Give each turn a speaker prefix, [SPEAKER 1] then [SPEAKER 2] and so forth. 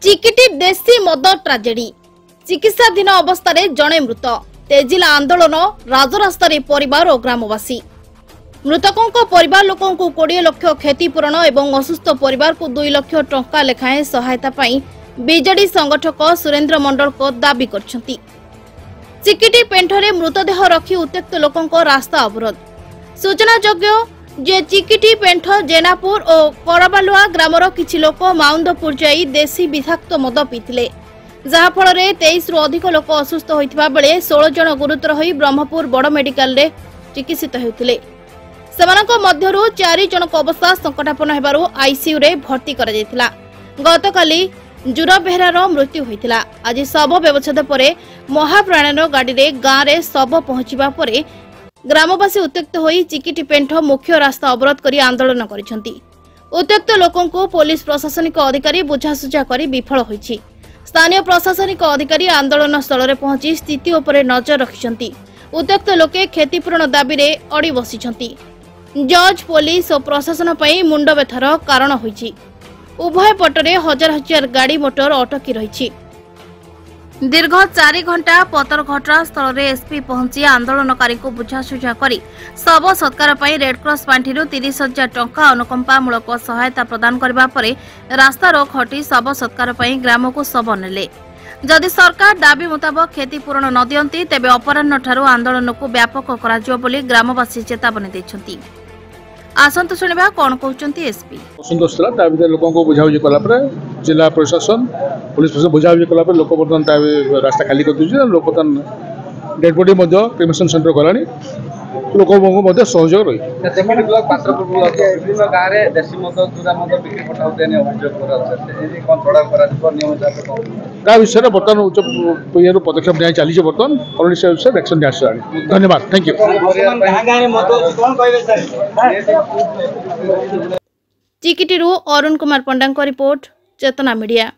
[SPEAKER 1] चिकिटी देशी मद ट्राजेडी चिकित्साधीन अवस्था जड़े मृत तेजिला आंदोलन राजरास्ता परिवार और ग्रामवासी मृतकों परिवार लोकों को 20 लाख क्षतिपूरण और असुस्थ परिवार को 2 लाख टंका लेखाएं सहायता पाई बीजेडी संगठक सुरेंद्र मंडल को दाबी करछंती। चिकिटी पेंठरे मृतदेह रखी उत्त्यक्त लोकों रास्ता अवरोध। सूचनायोग्य जे चिकिटी पेंठ जेनापुर और करबालुआ ग्रामर किछि लोक माउंदपुर जाई देशी विषाक्त मद पीथिले जहाँ फल 23 रु अधिक लोक असुस्थ होइथिबा बेले 16 जन गुरुतर होई ब्रह्मपुर बड़ मेडिकल रे चिकित्सित हेउथिले। सेमानक मध्यरु 4 जनक अवस्था संकटापन्न हेबारु आईसीयू रे भर्ती करा जायतिला। गतकाली जुरा बेहरार मृत्यु होइतिला। आज शव व्यवच्छेद परे महाप्राणर गाड़ी रे गाँ रे शव पहुंचीबा परे ग्रामवासी उत्त्यक्त होई चिकिटी पेंठ मुख्य रास्ता अवरोध करी आंदोलन करिसेंती। उत्त्यक्त लोकों को पुलिस प्रशासनिक अधिकारी बुझासुझा करी विफल होईछि। स्थानीय प्रशासनिक अधिकारी आंदोलन स्थल रे पहुंची स्थिति उपरे नजर रखिसेंती। उत्त्यक्त लोके क्षतिपूरण दाबी रे अड़ी बसिसेंती। जज पुलिस और प्रशासन पई मुंड व्यथार कारण होईछि। उभय पटरे हजार हजार गाड़ी मोटर अटकी रही। दीर्घ 4 घंटा पतरघटा स्थल में एसपी पहुंची आंदोलनकारी को बुझासुझा करी शव सत्कार पर रेडक्रॉस पांठि 30,000 टंका अनुकंपामूलक सहायता प्रदान करबा परे रास्ता रोक हटी शव सत्कार पर ग्राम को शव नेले। जदि सरकार दाबी मुताबक क्षतिपूरण न दियंती तेबे अपराह्न ठारू आंदोलन को व्यापक कराजियो बोली ग्रामवासी चेतावनी दैछंती। आसंत शुणा कौन कहते एसपी
[SPEAKER 2] असंतोष था लोक बुझाबुझी कलापर जिला प्रशासन पुलिस प्रशासन बुझाबुझी कलापर लोक बर्तमान रास्ता खाली कर लोक बर्तमान डेड बॉडी क्रिमेशन सेंटर गला लोक सहयोग रही गाँ विषय में बर्तमान उच्च पदक्षेप नहीं चली बर्तमान विषय एक्शन नहीं। धन्यवाद। Thank you.
[SPEAKER 1] चिकिटी अरुण कुमार पंडा रिपोर्ट चेतना मीडिया।